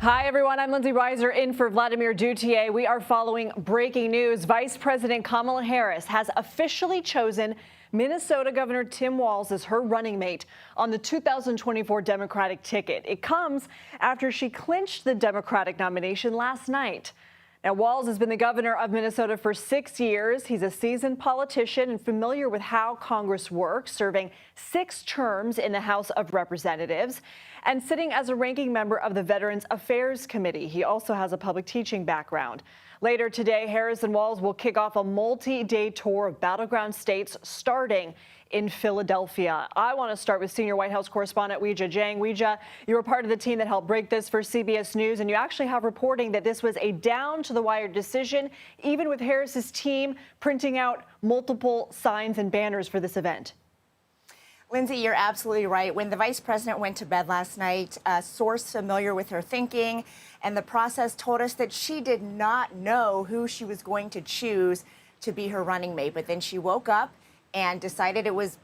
Hi, everyone. I'm Lindsey Reiser in for Vladimir Duthier. We are following breaking news. Vice President Kamala Harris has officially chosen Minnesota Governor Tim Walz as her running mate on the 2024 Democratic ticket. It comes after she clinched the Democratic nomination last night. Now, Walz has been the governor of Minnesota for 6 years. He's a seasoned politician and familiar with how Congress works, serving 6 terms in the House of Representatives and sitting as a ranking member of the Veterans Affairs Committee. He also has a public teaching background. Later today, Harris and Walz will kick off a multi-day tour of battleground states starting in Philadelphia. I want to start with senior White House correspondent Ouija Jiang. Ouija, you were part of the team that helped break this for CBS News, and you actually have reporting that this was a down-to-the-wire decision, even with Harris's team printing out multiple signs and banners for this event. Lindsey, you're absolutely right. When the vice president went to bed last night, a source familiar with her thinking and the process told us that she did not know who she was going to choose to be her running mate. But then she woke up and decided it was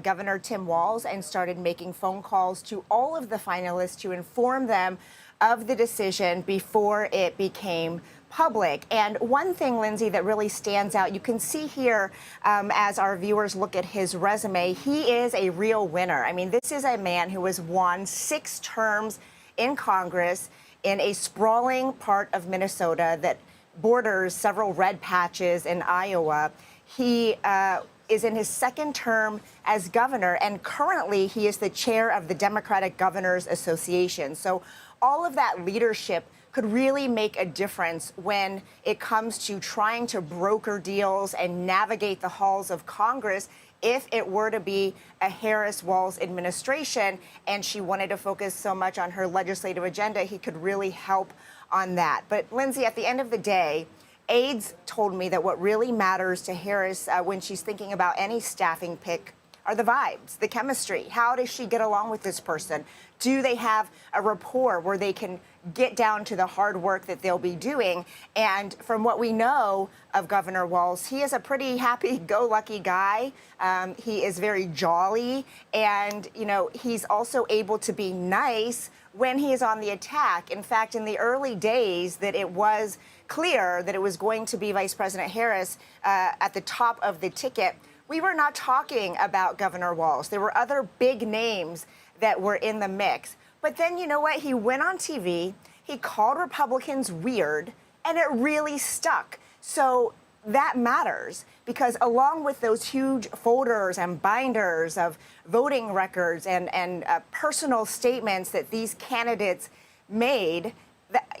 Governor Tim Walz and started making phone calls to all of the finalists to inform them of the decision before it became public. And one thing, Lindsey, that really stands out, you can see here as our viewers look at his resume, he is a real winner. I mean, this is a man who has won 6 terms in Congress in a sprawling part of Minnesota that borders several red patches in Iowa. He is in his 2nd term as governor, and currently he is the chair of the Democratic Governors Association. So all of that leadership could really make a difference when it comes to trying to broker deals and navigate the halls of Congress if it were to be a Harris-Walz administration and she wanted to focus so much on her legislative agenda. He could really help on that. But Lindsey, at the end of the day, aides told me that what really matters to Harris when she's thinking about any staffing pick are the vibes, the chemistry. How does she get along with this person? Do they have a rapport where they can get down to the hard work that they'll be doing? And from what we know of Governor Walz, he is a pretty happy-go-lucky guy. He is very jolly, and he's also able to be nice when he is on the attack. In fact, in the early days that it was clear that it was going to be Vice President Harris at the top of the ticket, we were not talking about Governor Walz. There were other big names that were in the mix. But then, you know what? He went on TV, he called Republicans weird, and it really stuck. So that matters, because along with those huge folders and binders of voting records and personal statements that these candidates made,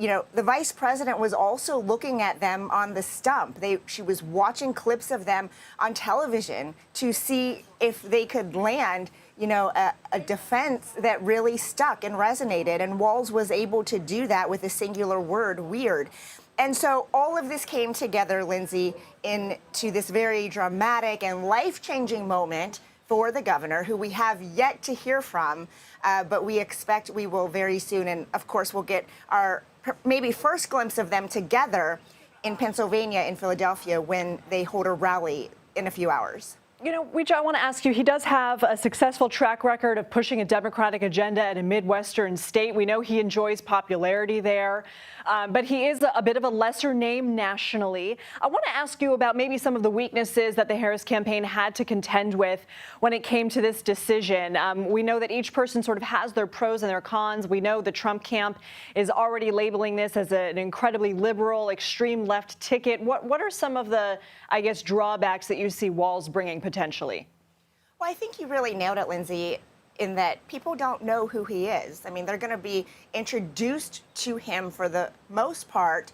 the vice president was also looking at them on the stump. She was watching clips of them on television to see if they could land, a defense that really stuck and resonated. And Walz was able to do that with a singular word, weird. And so all of this came together, Lindsey, into this very dramatic and life-changing moment for the governor, who we have yet to hear from, but we expect we will very soon. And of course, we'll get our maybe first glimpse of them together in Pennsylvania, in Philadelphia, when they hold a rally in a few hours. Ouija, I want to ask you, he does have a successful track record of pushing a Democratic agenda in a Midwestern state. We know he enjoys popularity there, but he is a bit of a lesser name nationally. I want to ask you about maybe some of the weaknesses that the Harris campaign had to contend with when it came to this decision. We know that each person sort of has their pros and their cons. We know the Trump camp is already labeling this as an incredibly liberal, extreme left ticket. What are some of the, drawbacks that you see Walz bringing potentially? Well, I think you really nailed it, Lindsey, in that people don't know who he is. I mean, they're going to be introduced to him for the most part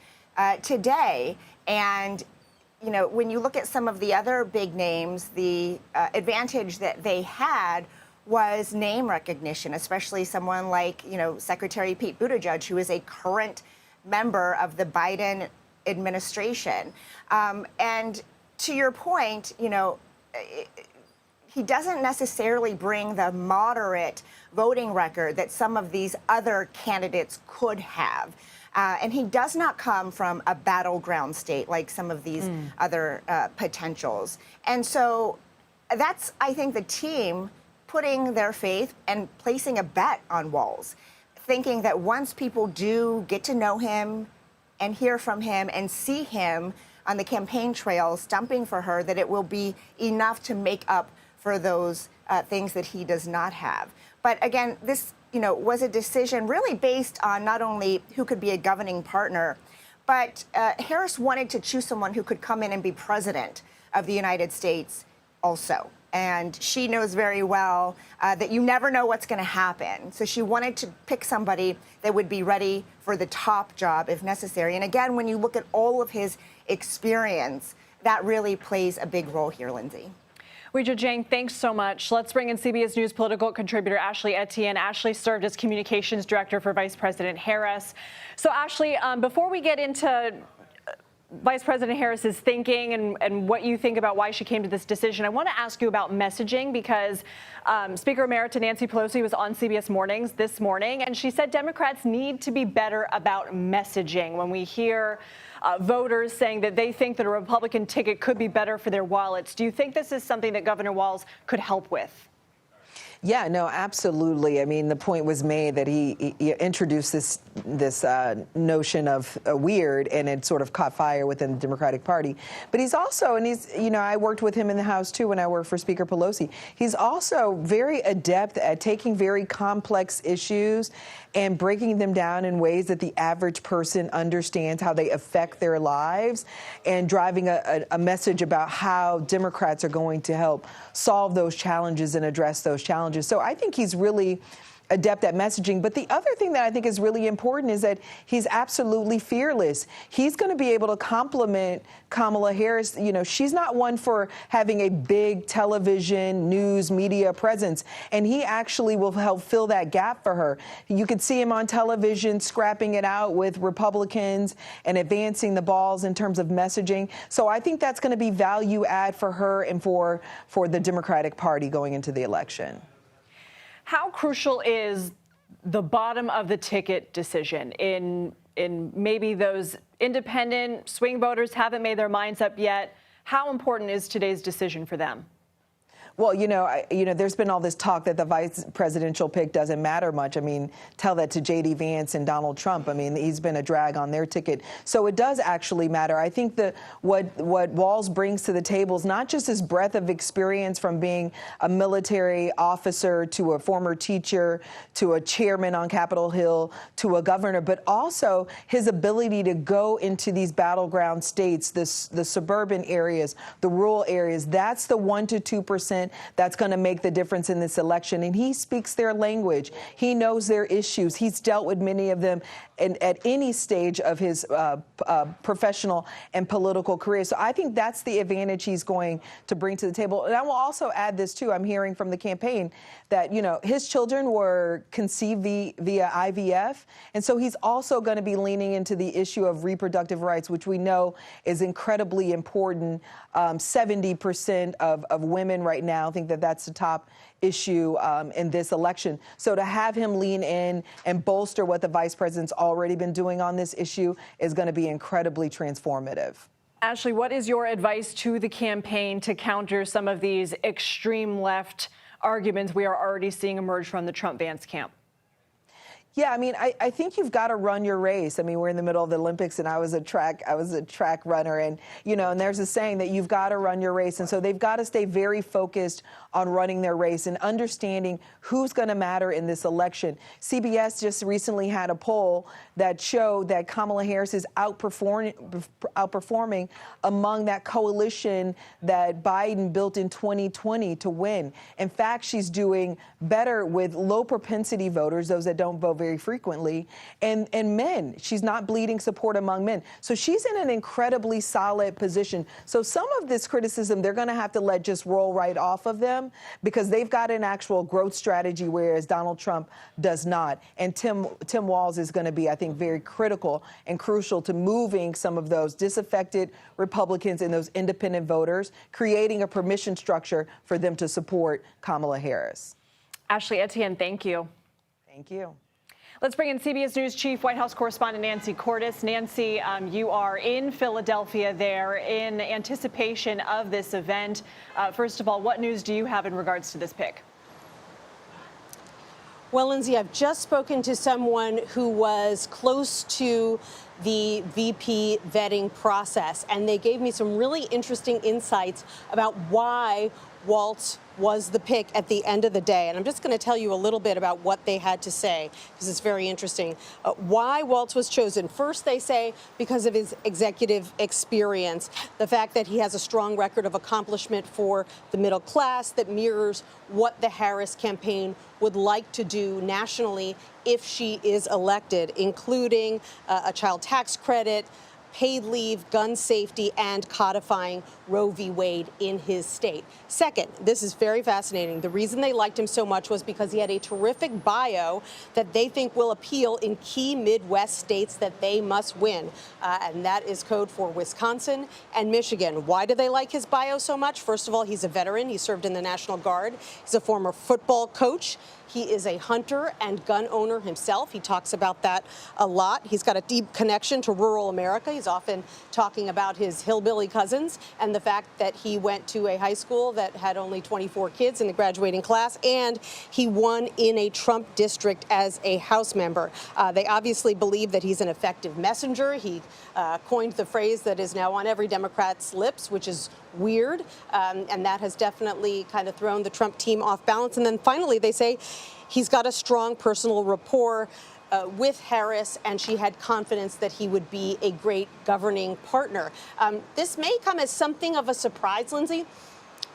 today. And, when you look at some of the other big names, the advantage that they had was name recognition, especially someone like, Secretary Pete Buttigieg, who is a current member of the Biden administration. And to your point, he doesn't necessarily bring the moderate voting record that some of these other candidates could have. And he does not come from a battleground state like some of these other potentials. And so that's, I think, the team putting their faith and placing a bet on Walz. thinking that once people do get to know him and hear from him and see him on the campaign trail stumping for her, that it will be enough to make up for those things that he does not have. But again, this was a decision really based on not only who could be a governing partner, but Harris wanted to choose someone who could come in and be president of the United States also. And she knows very well that you never know what's going to happen. So she wanted to pick somebody that would be ready for the top job if necessary. And again, when you look at all of his experience, that really plays a big role here, Lindsay. Ouija Jane, thanks so much. Let's bring in CBS News political contributor Ashley Ietti. Ashley served as communications director for Vice President Harris. So Ashley, before we get into Vice President Harris's thinking and what you think about why she came to this decision, I want to ask you about messaging because Speaker Emerita Nancy Pelosi was on CBS Mornings this morning, and she said Democrats need to be better about messaging. When we hear voters saying that they think that a Republican ticket could be better for their wallets, do you think this is something that Governor Walz could help with? Yeah, no, absolutely. I mean, the point was made that he introduced this notion of weird, and it sort of caught fire within the Democratic Party. But he's also, and I worked with him in the House too when I worked for Speaker Pelosi. He's also very adept at taking very complex issues and breaking them down in ways that the average person understands how they affect their lives, and driving a message about how Democrats are going to help solve those challenges and address those challenges. So I think he's really adept at messaging. But the other thing that I think is really important is that he's absolutely fearless. He's going to be able to compliment Kamala Harris. She's not one for having a big television, news, media presence, and he actually will help fill that gap for her. You could see him on television scrapping it out with Republicans and advancing the balls in terms of messaging. So I think that's going to be value add for her and for the Democratic Party going into the election. How crucial is the bottom of the ticket decision in maybe those independent swing voters haven't made their minds up yet? How important is today's decision for them? Well, there's been all this talk that the vice presidential pick doesn't matter much. I mean, tell that to J.D. Vance and Donald Trump. I mean, he's been a drag on their ticket. So it does actually matter. I think that what Walz brings to the table is not just his breadth of experience from being a military officer to a former teacher to a chairman on Capitol Hill to a governor, but also his ability to go into these battleground states, the suburban areas, the rural areas. That's the 1% to 2% that's going to make the difference in this election. And he speaks their language. He knows their issues. He's dealt with many of them at any stage of his professional and political career. So I think that's the advantage he's going to bring to the table. And I will also add this, too. I'm hearing from the campaign that, his children were conceived via IVF. And so he's also going to be leaning into the issue of reproductive rights, which we know is incredibly important. 70% of women right now think that that's the top issue in this election. So to have him lean in and bolster what the vice president's already been doing on this issue is going to be incredibly transformative. Ashley, what is your advice to the campaign to counter some of these extreme left arguments we are already seeing emerge from the Trump-Vance camp? Yeah, I mean, I think you've got to run your race. I mean, we're in the middle of the Olympics, and I was a track runner, and and there's a saying that you've got to run your race, and so they've got to stay very focused on running their race and understanding who's going to matter in this election. CBS just recently had a poll that showed that Kamala Harris is outperforming among that coalition that Biden built in 2020 to win. In fact, she's doing better with low propensity voters, those that don't vote very frequently, and men. She's not bleeding support among men. So she's in an incredibly solid position. So some of this criticism, they're going to have to let just roll right off of them because they've got an actual growth strategy, whereas Donald Trump does not. And Tim Walz is going to be, I think, very critical and crucial to moving some of those disaffected Republicans and those independent voters, creating a permission structure for them to support Kamala Harris. Ashley Etienne, thank you. Thank you. Let's bring in CBS News Chief White House correspondent Nancy Cordis. Nancy, you are in Philadelphia there in anticipation of this event. First of all, what news do you have in regards to this pick? Well, Lindsey, I've just spoken to someone who was close to the VP vetting process, and they gave me some really interesting insights about why Walz was the pick at the end of the day. And I'm just going to tell you a little bit about what they had to say, because it's very interesting. Why Walz was chosen. First, they say because of his executive experience, the fact that he has a strong record of accomplishment for the middle class that mirrors what the Harris campaign would like to do nationally if she is elected, including a child tax credit, paid leave, gun safety, and codifying Roe v. Wade in his state. Second, this is very fascinating. The reason they liked him so much was because he had a terrific bio that they think will appeal in key Midwest states that they must win. And that is code for Wisconsin and Michigan. Why do they like his bio so much? First of all, he's a veteran. He served in the National Guard. He's a former football coach. He is a hunter and gun owner himself. He talks about that a lot. He's got a deep connection to rural America. He's often talking about his hillbilly cousins and the fact that he went to a high school that had only 24 kids in the graduating class, and he won in a Trump district as a House member. They obviously believe that he's an effective messenger. He coined the phrase that is now on every Democrat's lips, which is weird, and that has definitely kind of thrown the Trump team off balance. And then finally, they say he's got a strong personal rapport with Harris, and she had confidence that he would be a great governing partner. This may come as something of a surprise, Lindsey,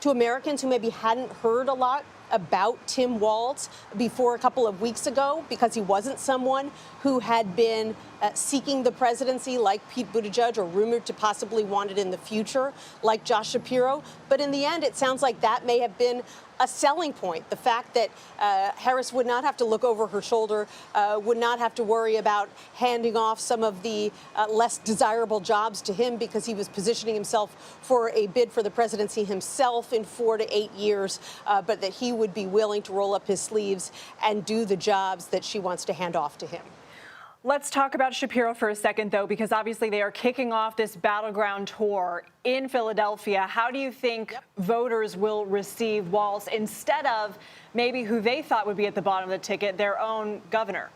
to Americans who maybe hadn't heard a lot about Tim Walz before a couple of weeks ago, because he wasn't someone who had been seeking the presidency like Pete Buttigieg, or rumored to possibly want it in the future like Josh Shapiro. But in the end, it sounds like that may have been a selling point. The fact that Harris would not have to look over her shoulder, would not have to worry about handing off some of the less desirable jobs to him, because he was positioning himself for a bid for the presidency himself in 4 to 8 years, but that he would be willing to roll up his sleeves and do the jobs that she wants to hand off to him. Let's talk about Shapiro for a second, though, because obviously they are kicking off this battleground tour in Philadelphia. How do you think voters will receive Walz instead of maybe who they thought would be at the bottom of the ticket, their own governor?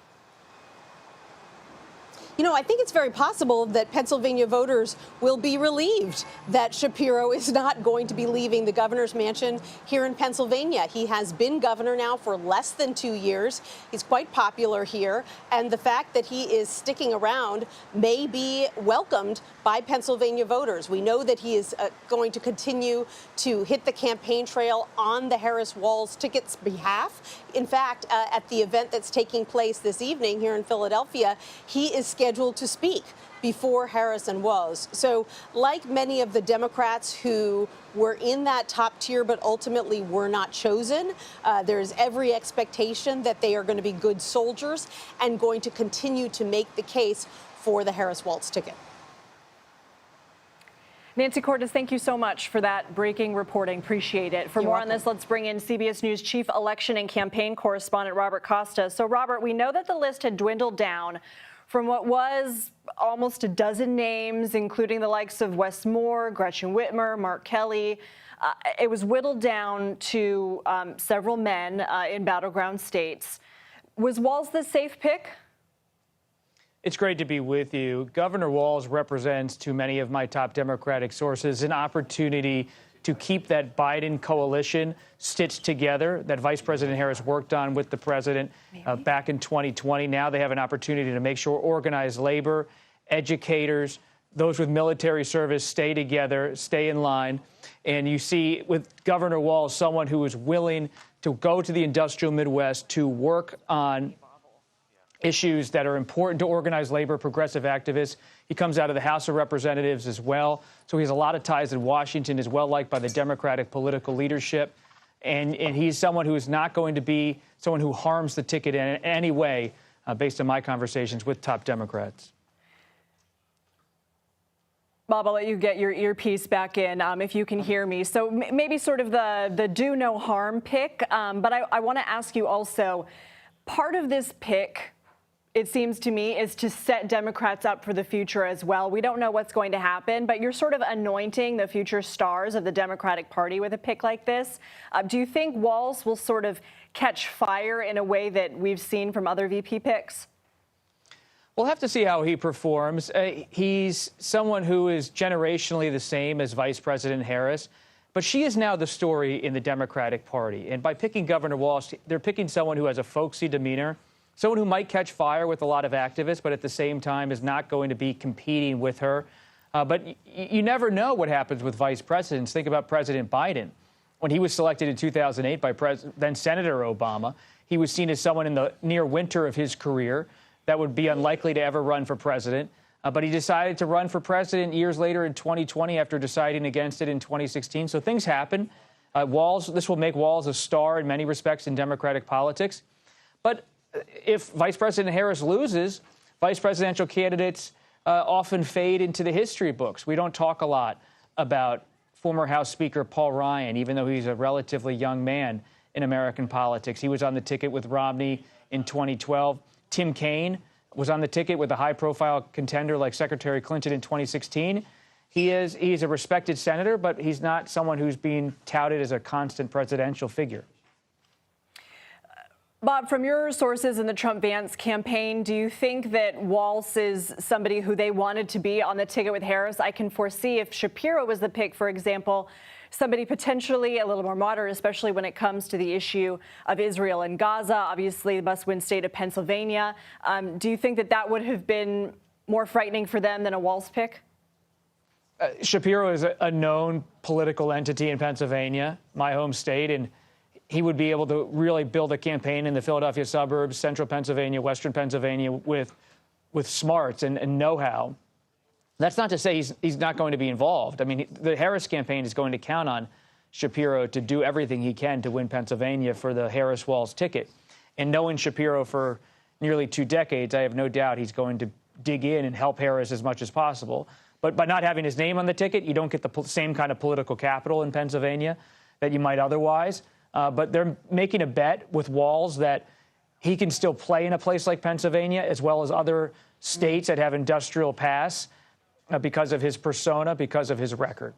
You know, I think it's very possible that Pennsylvania voters will be relieved that Shapiro is not going to be leaving the governor's mansion here in Pennsylvania. He has been governor now for less than 2 years. He's quite popular here. And the fact that he is sticking around may be welcomed by Pennsylvania voters. We know that he is going to continue to hit the campaign trail on the Harris-Walz ticket's behalf. In fact, at the event that's taking place this evening here in Philadelphia, he is scheduled to speak before Harris and Walz. So like many of the Democrats who were in that top tier but ultimately were not chosen, there's every expectation that they are going to be good soldiers and going to continue to make the case for the Harris-Walz ticket. Nancy Cordis, thank you so much for that breaking reporting. Appreciate it. For more on this, let's bring in CBS News Chief Election and Campaign Correspondent Robert Costa. So, Robert, we know that the list had dwindled down from what was almost a dozen names, including the likes of Wes Moore, Gretchen Whitmer, Mark Kelly. It was whittled down to several men in battleground states. Was Walz the safe pick? It's great to be with you. Governor Walz represents, to many of my top Democratic sources, an opportunity to keep that Biden coalition stitched together that Vice President Harris worked on with the president back in 2020. Now they have an opportunity to make sure organized labor, educators, those with military service stay together, stay in line. And you see with Governor Walz someone who is willing to go to the industrial Midwest to work on issues that are important to organized labor, progressive activists. He comes out of the House of Representatives as well. So he has a lot of ties in Washington, is well liked by the Democratic political leadership. And he's someone who is not going to be someone who harms the ticket in any way, based on my conversations with top Democrats. Bob, I'll let you get your earpiece back in if you can hear me. So maybe sort of the do no harm pick. But I want to ask you also, part of this pick it seems to me, is to set Democrats up for the future as well. We don't know what's going to happen, but you're sort of anointing the future stars of the Democratic Party with a pick like this. Do you think Walz will sort of catch fire in a way that we've seen from other VP picks? We'll have to see how he performs. He's someone who is generationally the same as Vice President Harris, but she is now the story in the Democratic Party. And by picking Governor Walz, they're picking someone who has a folksy demeanor, someone who might catch fire with a lot of activists, but at the same time is not going to be competing with her. But you never know what happens with vice presidents. Think about President Biden. When he was selected in 2008 by then Senator Obama, he was seen as someone in the near winter of his career that would be unlikely to ever run for president. But he decided to run for president years later in 2020 after deciding against it in 2016. So things happen. This will make Walz a star in many respects in Democratic politics. But if Vice President Harris loses, vice presidential candidates often fade into the history books. We don't talk a lot about former House Speaker Paul Ryan, even though he's a relatively young man in American politics. He was on the ticket with Romney in 2012. Tim Kaine was on the ticket with a high-profile contender like Secretary Clinton in 2016. He's a respected senator, but he's not someone who's being touted as a constant presidential figure. Bob, from your sources in the Trump-Vance campaign, do you think that Walz is somebody who they wanted to be on the ticket with Harris? I can foresee if Shapiro was the pick, for example, somebody potentially a little more moderate, especially when it comes to the issue of Israel and Gaza, obviously the must-win state of Pennsylvania. Do you think that that would have been more frightening for them than a Walz pick? Shapiro is a known political entity in Pennsylvania, my home state, and he would be able to really build a campaign in the Philadelphia suburbs, central Pennsylvania, western Pennsylvania with smarts and know-how. That's not to say he's not going to be involved. I mean, the Harris campaign is going to count on Shapiro to do everything he can to win Pennsylvania for the Harris-Walz ticket. And knowing Shapiro for nearly 2 decades, I have no doubt he's going to dig in and help Harris as much as possible. But by not having his name on the ticket, you don't get the same kind of political capital in Pennsylvania that you might otherwise. But they're making a bet with Walz that he can still play in a place like Pennsylvania, as well as other states that have industrial pass because of his persona, because of his record.